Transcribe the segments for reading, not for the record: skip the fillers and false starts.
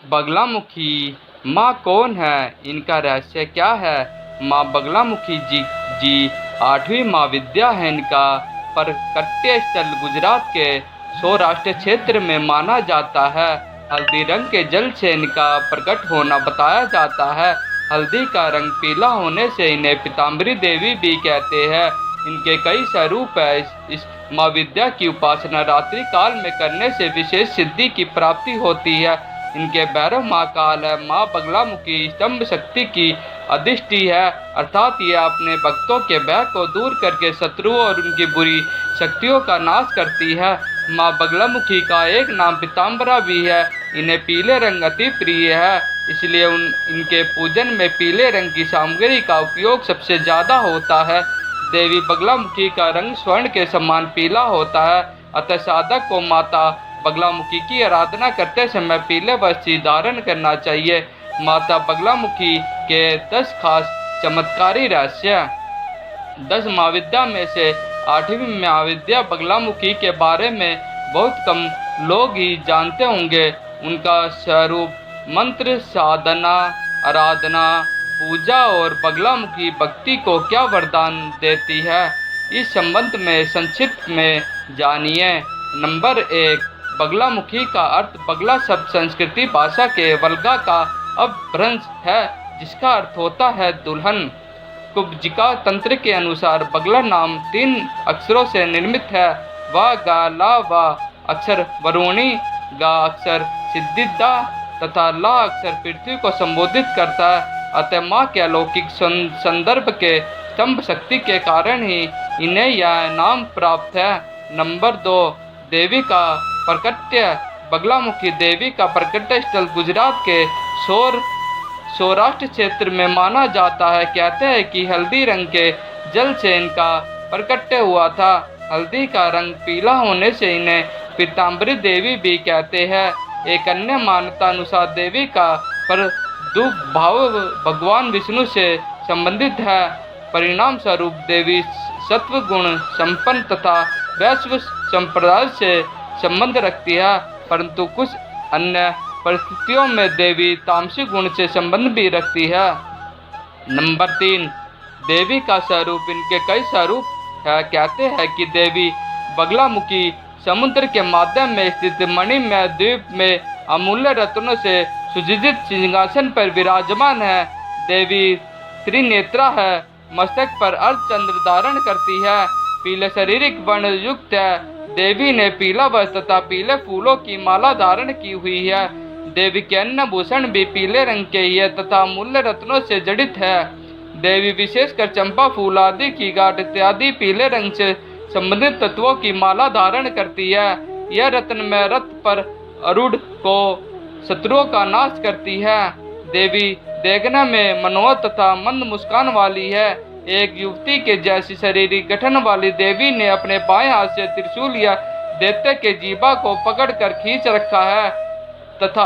बगलामुखी माँ कौन है, इनका रहस्य क्या है। माँ बगलामुखी जी 8वीं माँ विद्या है। इनका प्रकट्य स्थल गुजरात के सौराष्ट्र क्षेत्र में माना जाता है। हल्दी रंग के जल से इनका प्रकट होना बताया जाता है। हल्दी का रंग पीला होने से इन्हें पीताम्बरी देवी भी कहते हैं। इनके कई स्वरूप है। इस माँ विद्या की उपासना रात्रि काल में करने से विशेष सिद्धि की प्राप्ति होती है। इनके भैरव महाकाल है। माँ बगलामुखी स्तंभ शक्ति की अधिष्ठी है, अर्थात यह अपने भक्तों के भय को दूर करके शत्रुओं और उनकी बुरी शक्तियों का नाश करती है। माँ बगलामुखी का एक नाम पीताम्बरा भी है। इन्हें पीले रंग अति प्रिय है, इसलिए इनके पूजन में पीले रंग की सामग्री का उपयोग सबसे ज़्यादा होता है। देवी बगलामुखी का रंग स्वर्ण के समान पीला होता है, अतः साधक को माता बगलामुखी की आराधना करते समय पीले वस्त्र धारण करना चाहिए। माता बगलामुखी के 10 खास चमत्कारी रहस्य। 10 महाविद्या में से 8वीं महाविद्या बगलामुखी के बारे में बहुत कम लोग ही जानते होंगे। उनका स्वरूप, मंत्र, साधना, आराधना, पूजा और बगलामुखी भक्ति को क्या वरदान देती है, इस संबंध में संक्षिप्त में जानिए। नंबर 1, बगलामुखी का अर्थ। बगला शब्द संस्कृति भाषा के वल्गा का अपभ्रंश है, जिसका अर्थ होता है दुल्हन। कुब्जिका तंत्र के अनुसार बगला नाम 3 अक्षरों से निर्मित है। वा, गा, ला, वा अक्षर वरुणी, गा अक्षर सिद्धिदा तथा ला अक्षर पृथ्वी को संबोधित करता है। अतः माँ के अलौकिक संदर्भ के स्तंभ शक्ति के कारण ही इन्हें यह नाम प्राप्त है। नंबर 2, देवी का प्रकट्य। बगलामुखी देवी का प्रकट्य स्थल गुजरात के सौराष्ट्र क्षेत्र में माना जाता है। कहते हैं कि हल्दी रंग के जल से इनका प्रकट्य हुआ था। हल्दी का रंग पीला होने से इन्हें पीताम्बरी देवी भी कहते हैं। एक अन्य मान्यता अनुसार देवी का प्रादुर्भाव भगवान विष्णु से संबंधित है। परिणाम स्वरूप देवी सत्व गुण संपन्न तथा वैश्व संप्रदाय से संबंध रखती है, परंतु कुछ अन्य परिस्थितियों में देवी तामसिक गुण से संबंध भी रखती है। नंबर 3, देवी का स्वरूप। इनके कई स्वरूप है। कहते हैं कि देवी बगलामुखी समुद्र के माध्यम में स्थित मणिमय द्वीप में अमूल्य रत्नों से सुसज्जित सिंहासन पर विराजमान है। देवी त्रिनेत्रा है, मस्तक पर अर्धचंद्र धारण करती है, पीले शारीरिक वर्ण युक्त है। देवी ने पीला वस्त्र तथा पीले फूलों की माला धारण की हुई है। देवी के अन्य भूषण भी पीले रंग के ही है तथा अमूल्य रत्नों से जड़ित है। देवी विशेषकर चंपा फूल आदि की गांठ इत्यादि पीले रंग से संबंधित तत्वों की माला धारण करती है। यह रत्न में रथ पर आरूढ़ को शत्रुओं का नाश करती है। देवी देखने में मनोहर तथा मंद मुस्कान वाली है। एक युवती के जैसी शारीरिक गठन वाली देवी ने अपने बाएं हाथ से त्रिशूल या दैत्य के जीवा को पकड़कर खींच रखा है तथा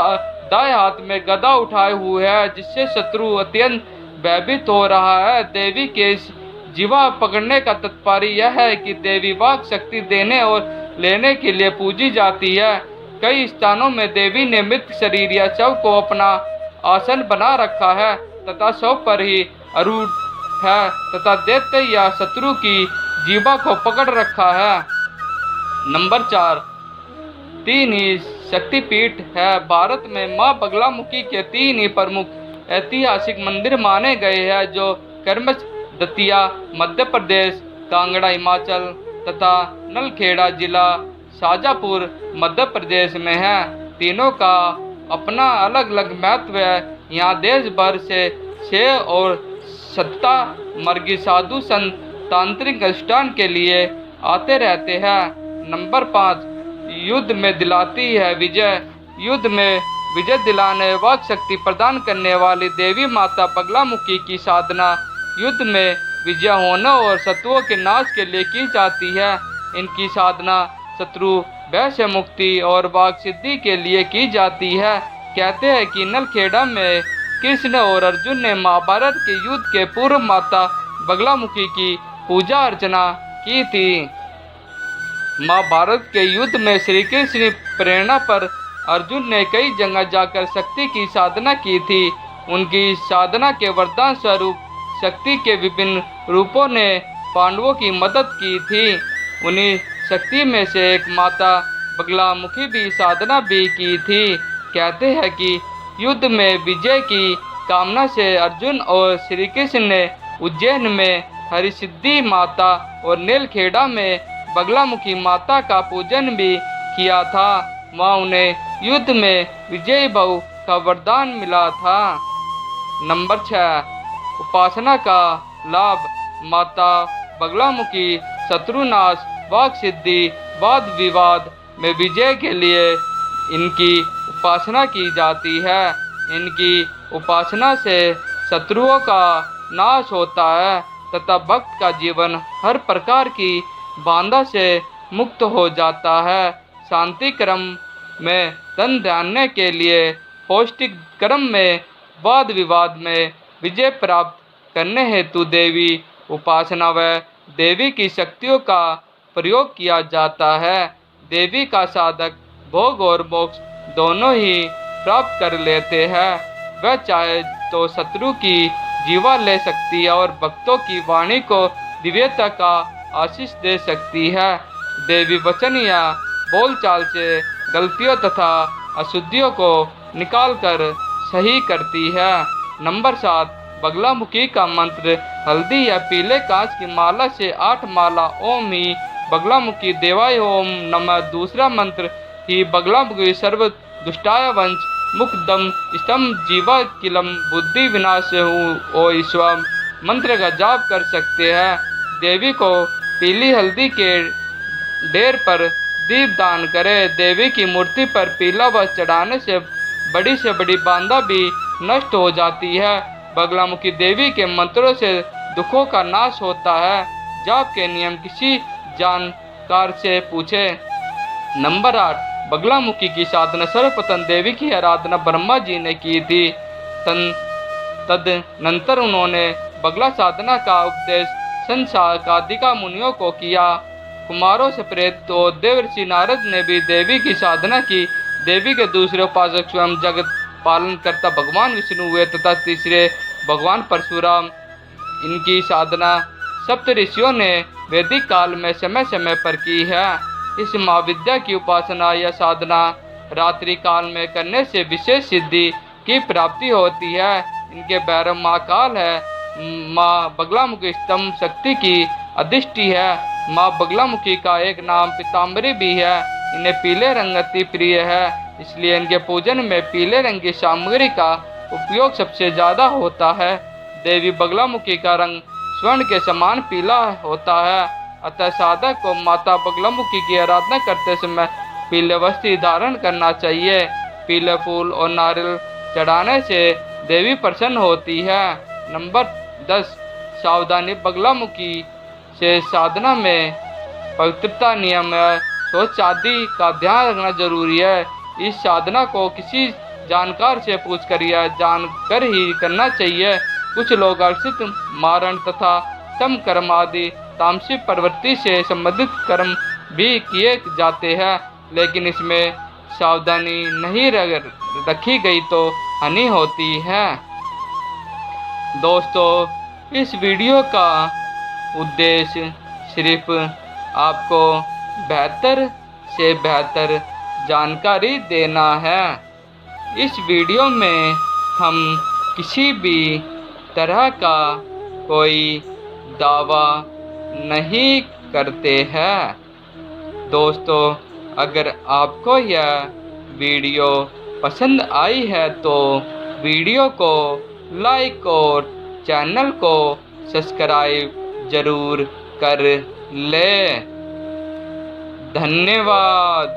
दाएं हाथ में गदा उठाए हुए है, जिससे शत्रु अत्यंत भयभीत हो रहा है। देवी के इस जीवा पकड़ने का तात्पर्य यह है कि देवी वाक शक्ति देने और लेने के लिए पूजी जाती है। कई स्थानों में देवी ने मृत शरीर या शव को अपना आसन बना रखा है तथा शव पर ही आरूढ़ है तथा दैत्य या शत्रु की जीवा को पकड़ रखा है। नंबर 4, 3 ही शक्तिपीठ है। भारत में माँ बगलामुखी के 3 ही प्रमुख ऐतिहासिक मंदिर माने गए हैं, जो कर्मच दतिया मध्य प्रदेश, कांगड़ा हिमाचल तथा नलखेड़ा जिला शाजापुर मध्य प्रदेश में है। तीनों का अपना अलग अलग महत्व है। यहाँ देश भर से 6 और 7 मर्गी साधु संत तांत्रिक अनुष्ठान के लिए आते रहते हैं। नंबर 5, युद्ध में दिलाती है विजय। युद्ध में विजय दिलाने वाक शक्ति प्रदान करने वाली देवी माता बगलामुखी की साधना युद्ध में विजय होने और शत्रुओं के नाश के लिए की जाती है। इनकी साधना शत्रु भय से मुक्ति और वाक सिद्धि के लिए की जाती है। कहते हैं कि नलखेड़ा में कृष्ण और अर्जुन ने महाभारत के युद्ध के पूर्व माता बगलामुखी की पूजा अर्चना की थी। महाभारत के युद्ध में श्री कृष्ण की प्रेरणा पर अर्जुन ने कई जगह जाकर शक्ति की साधना की थी। उनकी साधना के वरदान स्वरूप शक्ति के विभिन्न रूपों ने पांडवों की मदद की थी। उन्हीं शक्ति में से एक माता बगलामुखी भी साधना भी की थी। कहते हैं कि युद्ध में विजय की कामना से अर्जुन और श्री कृष्ण ने उज्जैन में हरिसिद्धि माता और नीलखेड़ा में बगलामुखी माता का पूजन भी किया था। वहाँ उन्हें युद्ध में विजयी भव का वरदान मिला था। नंबर 6, उपासना का लाभ। माता बगलामुखी शत्रुनाश, वाक सिद्धि, वाद विवाद में विजय के लिए इनकी उपासना की जाती है। इनकी उपासना से शत्रुओं का नाश होता है तथा भक्त का जीवन हर प्रकार की बाधा से मुक्त हो जाता है। शांति क्रम में धन ध्यान के लिए, पौष्टिक क्रम में वाद विवाद में विजय प्राप्त करने हेतु देवी उपासना व देवी की शक्तियों का प्रयोग किया जाता है। देवी का साधक भोग और मोक्ष दोनों ही प्राप्त कर लेते हैं। वह चाहे तो शत्रु की जीवा ले सकती है और भक्तों की वाणी को दिव्यता का आशीष दे सकती है। देवी वचन या बोलचाल से गलतियों तथा अशुद्धियों को निकालकर सही करती है। नंबर 7, बगलामुखी का मंत्र। हल्दी या पीले कांच की माला से 8 माला ओम ही बगलामुखी देवाय ओम नमः। दूसरा मंत्र ही बगलामुखी सर्व दुष्टाय वंश मुखदम स्तंभ जीवा किलम बुद्धि विनाश हो ईश्वर मंत्र का जाप कर सकते हैं। देवी को पीली हल्दी के ढेर पर दीप दान करें। देवी की मूर्ति पर पीला वस्त्र चढ़ाने से बड़ी बाधा भी नष्ट हो जाती है। बगलामुखी देवी के मंत्रों से दुखों का नाश होता है। जाप के नियम किसी जानकार से पूछे। नंबर 8, बगलामुखी की साधना। सर्वप्रथम देवी की आराधना ब्रह्मा जी ने की थी। तदनंतर उन्होंने बगला साधना का उपदेश संसाकादिका मुनियों को किया। कुमारों से प्रेरित तो देवर्षि नारद ने भी देवी की साधना की। देवी के दूसरे उपासक स्वयं जगत पालन करता भगवान विष्णु हुए तथा तीसरे भगवान परशुराम। इनकी साधना सप्त ऋषियों ने वैदिक काल में समय समय पर की है। इस महाविद्या की उपासना या साधना रात्रि काल में करने से विशेष सिद्धि की प्राप्ति होती है। इनके भैरव महाकाल है। माँ बगलामुखी स्तंभ शक्ति की अधिष्टि है। माँ बगलामुखी का एक नाम पीताम्बरी भी है। इन्हें पीले रंग अति प्रिय है, इसलिए इनके पूजन में पीले रंग की सामग्री का उपयोग सबसे ज़्यादा होता है। देवी बगलामुखी का रंग स्वर्ण के समान पीला होता है, अतः साधक को माता बगलामुखी की आराधना करते समय पीले वस्त्र धारण करना चाहिए। पीले फूल और नारियल चढ़ाने से देवी प्रसन्न होती है। नंबर 10, सावधानी। बगलामुखी से साधना में पवित्रता नियम है। स्वच्छ आदि का ध्यान रखना जरूरी है। इस साधना को किसी जानकार से पूछकर या जानकर ही करना चाहिए। कुछ लोग अर्षित मारण तथा सम कर्म आदि तामसिक प्रवृत्ति से संबंधित कर्म भी किए जाते हैं, लेकिन इसमें सावधानी नहीं रखी गई तो हानि होती है। दोस्तों, इस वीडियो का उद्देश्य सिर्फ आपको बेहतर से बेहतर जानकारी देना है। इस वीडियो में हम किसी भी तरह का कोई दावा नहीं करते हैं। दोस्तों, अगर आपको यह वीडियो पसंद आई है तो वीडियो को लाइक और चैनल को सब्सक्राइब जरूर कर ले। धन्यवाद।